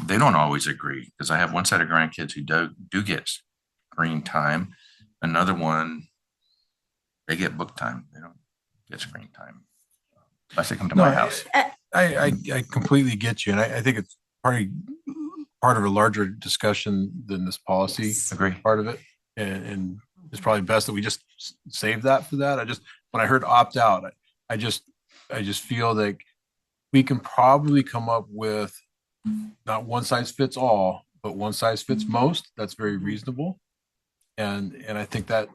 they don't always agree, because I have one set of grandkids who do get screen time. Another one, they get book time. They don't get screen time unless they come to my house. I completely get you. And I think it's part of a larger discussion than this policy. Agree. Part of it. And it's probably best that we just save that for that. When I heard opt out, I just feel like we can probably come up with not one size fits all, but one size fits most. That's very reasonable. And I think that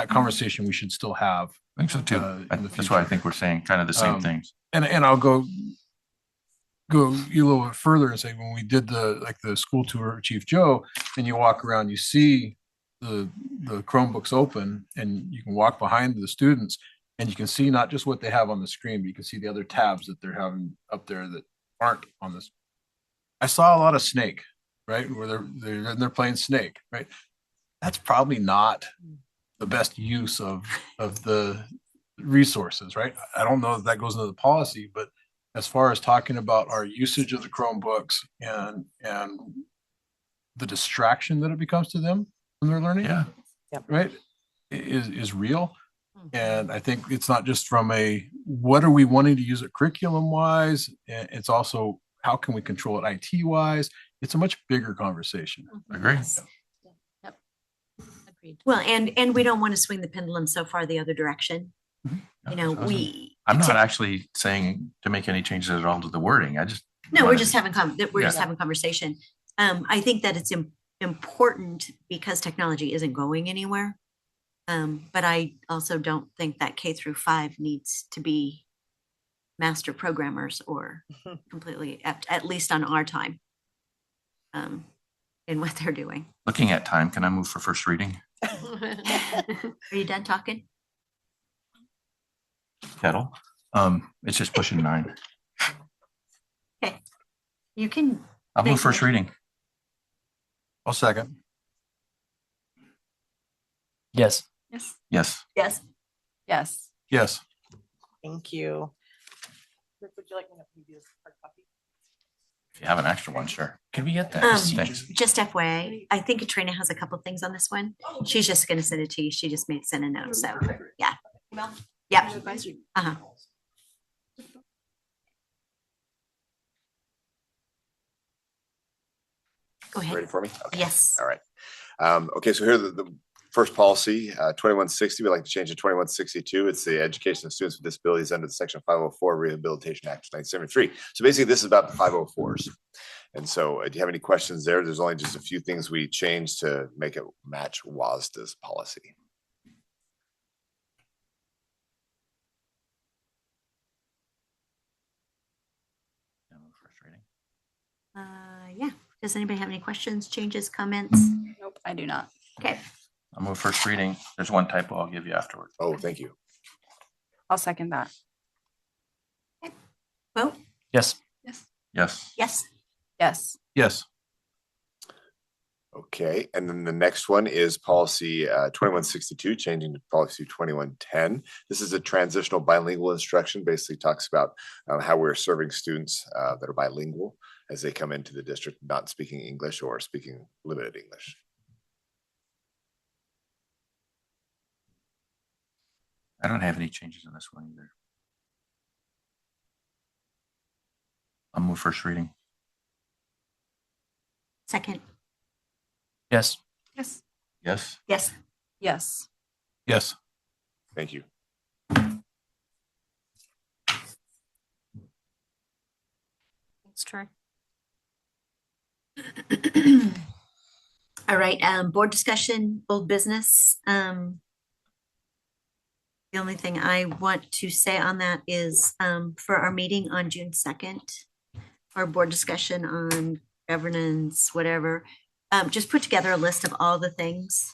conversation we should still have. I think so too. That's why I think we're saying kind of the same things. And I'll go a little bit further and say, when we did the school tour, Chief Joe, and you walk around, you see the Chromebooks open, and you can walk behind the students, and you can see not just what they have on the screen, but you can see the other tabs that they're having up there that aren't on this. I saw a lot of Snake, right? Where they're playing Snake, right? That's probably not the best use of the resources, right? I don't know if that goes into the policy, but as far as talking about our usage of the Chromebooks and the distraction that it becomes to them when they're learning, right, is real. And I think it's not just from what are we wanting to use it curriculum wise, it's also how can we control it IT wise. It's a much bigger conversation. Agree. Agreed. Well, and we don't want to swing the pendulum so far the other direction. You know, I'm not actually saying to make any changes at all to the wording. I just. No, we're wanted just to- having we're just having conversation. I think that it's important because technology isn't going anywhere. But I also don't think that K-5 needs to be master programmers or completely at least on our time. In what they're doing. Looking at time, can I move for first reading? Are you done talking? Kettle. It's just pushing 9. Okay. You can. I'll make move first motion. reading. I'll second. Yes. Yes. Yes. Yes. Yes. Yes. Thank you. Rick, would you like me to preview this hard copy? If you have an extra one, sure. Can we get that? Thanks. Just FYI, I think Katrina has a couple things on this one. She's just gonna send it to you. She just send a note, so, yeah. Yep. Uh-huh. Go Ready ahead. for me? Okay. Yes. All right. Okay, so here the first policy, 2160, we'd like to change to 2162. It's the Education of Students with Disabilities under the Section 504 Rehabilitation Act of 1973. So basically, this is about the 504s. And so do you have any questions there? There's only just a few things we changed to make it match WASDA's policy. First reading. Yeah. Does anybody have any questions, changes, comments? Nope, I do not. Okay. I'll move first reading. There's one typo I'll give you afterward. Oh, thank you. I'll second that. Vote? Yes. Yes. Yes. Yes. Yes. Yes. Okay, and then the next one is policy 2162, changing to policy 2110. This is a transitional bilingual instruction, basically talks about how we're serving students that are bilingual as they come into the district not speaking English or speaking limited English. I don't have any changes in this one either. I'll move first reading. Second? Yes. Yes. Yes. Yes. Yes. Yes. Thank you. Thanks, Troy. All right, board discussion, old business. The only thing I want to say on that is, for our meeting on June 2nd, our board discussion on governance, whatever, just put together a list of all the things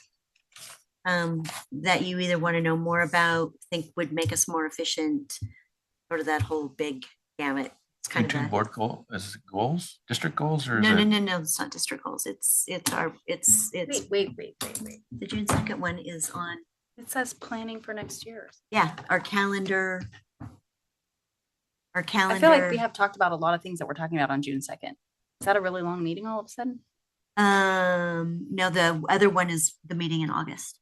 that you either want to know more about, think would make us more efficient, sort of that whole big gamut. It's kind of Two a, board goal, is it goals, district goals, or is no, it? no, it's not district goals. It's Wait. the June 2nd one is on, It says planning for next year. yeah, our calendar. Our I calendar. feel like we have talked about a lot of things that we're talking about on June 2nd. Is that a really long meeting all of a sudden? No, the other one is the meeting in August.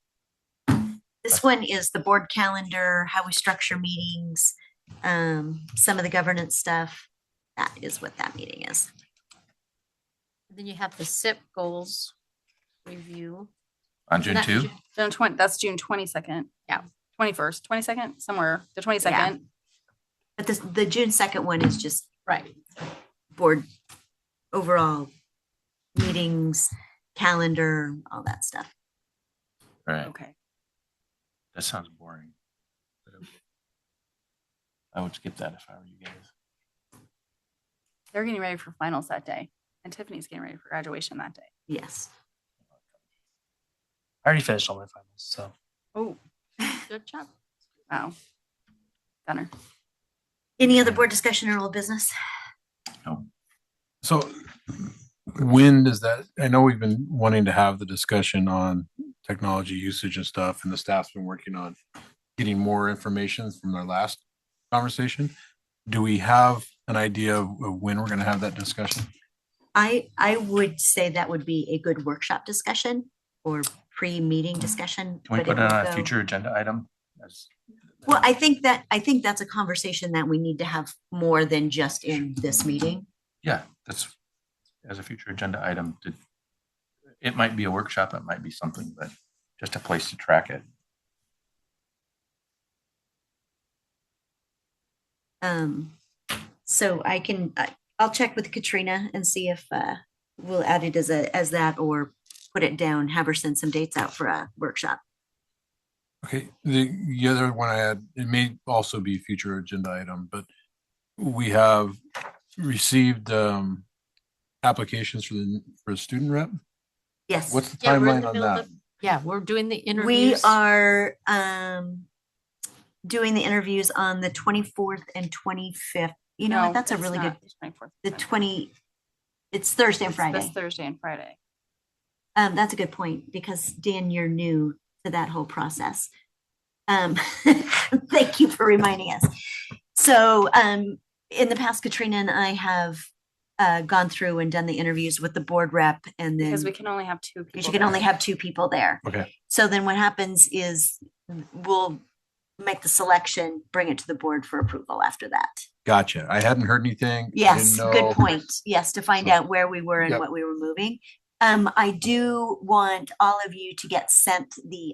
This one is the board calendar, how we structure meetings, some of the governance stuff. That is what that meeting is. Then you have the SIP goals review. On June That- 2? That's June 22nd. Yeah. 21st, 22nd, somewhere, the 22nd. But the June 2nd one is just Right. board overall meetings, calendar, all that stuff. Right. Okay. That sounds boring. I would skip that if I were you guys. They're getting ready for finals that day. And Tiffany's getting ready for graduation that day. Yes. I already finished all my finals, so. Oh, Good job. wow. Gunner. Any other board discussion or old business? So when does that, I know we've been wanting to have the discussion on technology usage and stuff, and the staff's been working on getting more information from their last conversation. Do we have an idea of when we're going to have that discussion? I would say that would be a good workshop discussion or pre-meeting discussion. Can we but put it will on a go- future agenda item? Well, I think that's a conversation that we need to have more than just in this meeting. Yeah, that's as a future agenda item. It might be a workshop, it might be something, but just a place to track it. So I'll check with Katrina and see if we'll add it as that or put it down, have her send some dates out for a workshop. Okay, the other one I had, it may also be future agenda item, but we have received applications for a student rep. Yes. What's the Yeah, we're in timeline the on middle that? of, yeah, we're doing the We interviews. are doing the interviews on the 24th and 25th. You know what? That's a really good, it's Thursday and Friday. This Thursday and Friday. That's a good point because Dan, you're new to that whole process. Thank you for reminding us. So in the past, Katrina and I have gone through and done the interviews with the board rep and then Because we can only have 2 people. because you can only have 2 people there. Okay, So then what happens is we'll make the selection, bring it to the board for approval after that. gotcha. I hadn't heard anything. I Yes, didn't good know. point. Yes, to find So- out where we were and Yep. what we were moving. I do want all of you to get sent the,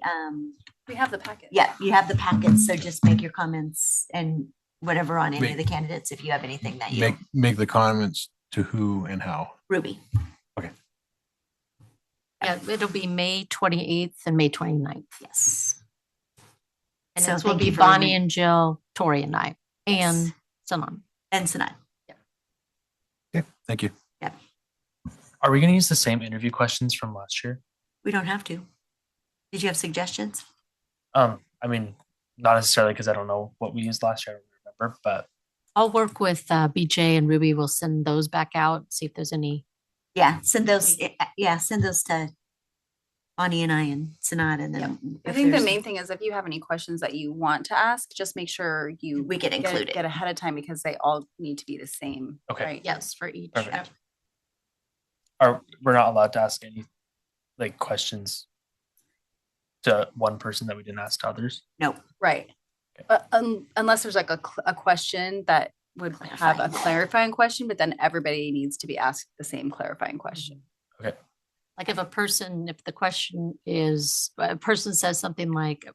We have the packet. yeah, you have the packets, so just make your comments and whatever on any of Make- the candidates, if you have anything that you, Make the comments to who and how. Ruby. Yeah, it'll be May 28th and May 29th. Yes. And So this will thank be you for Bonnie reminding- and Jill, Tori and I, and Yes. Sanan. And Sanat. Okay, thank you. Are we going to use the same interview questions from last year? We don't have to. Did you have suggestions? I mean, not necessarily because I don't know what we used last year. I don't remember, but I'll work with BJ and Ruby. We'll send those back out, see if there's any. Yeah, send those to Bonnie and I and Sanat and then. I if think the there's- main thing is if you have any questions that you want to ask, just make sure you We get included. get ahead of time because they all need to be the same. Okay. Right? Yes, for each. Perfect. We're not allowed to ask any like questions to one person that we didn't ask to others? No. Right. Unless there's like a question that would have a clarifying question, but then everybody needs to be asked the same clarifying question. Okay. Like if the question is, a person says something like,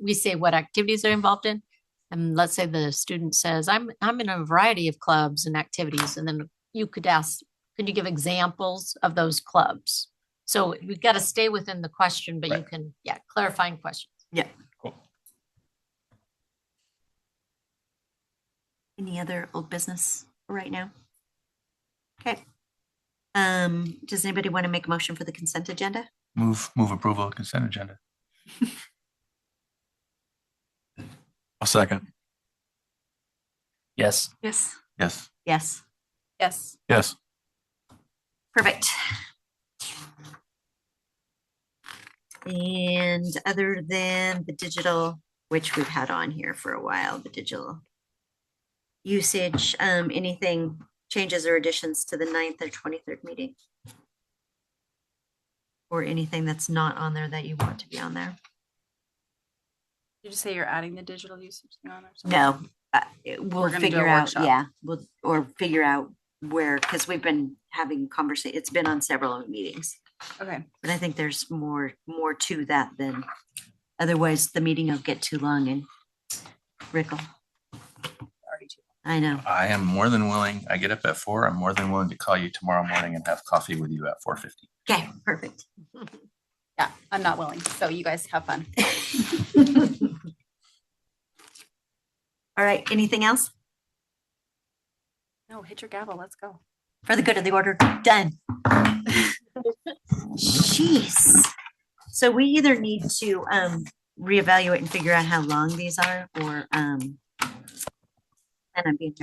we say what activities they're involved in. And let's say the student says, I'm in a variety of clubs and activities. And then you could ask, can you give examples of those clubs? So we've got to stay within the question, but you Right. can, clarifying questions. Yeah. Cool. Any other old business right now? Okay. Does anybody want to make a motion for the consent agenda? Move approval of consent agenda. A second. Yes. Yes. Yes. Yes. Yes. Yes. Perfect. And other than the digital, which we've had on here for a while, the digital usage, anything changes or additions to the 9th or 23rd meeting? Or anything that's not on there that you want to be on there? Did you say you're adding the digital usage thing on or something? No, We're we'll gonna do figure a out, workshop. yeah, or figure out where, because we've been having conversation, it's been on several meetings. Okay. But I think there's more to that than, otherwise the meeting will get too long and Rickle. Already too. I know. I am more than willing. I get up at 4. I'm more than willing to call you tomorrow morning and have coffee with you at 4:50. Okay, perfect. Yeah, I'm not willing. So you guys have fun. All right, anything else? No, hit your gavel. Let's go. For the good of the order, done. Jeez. So we either need to reevaluate and figure out how long these are or and I'm being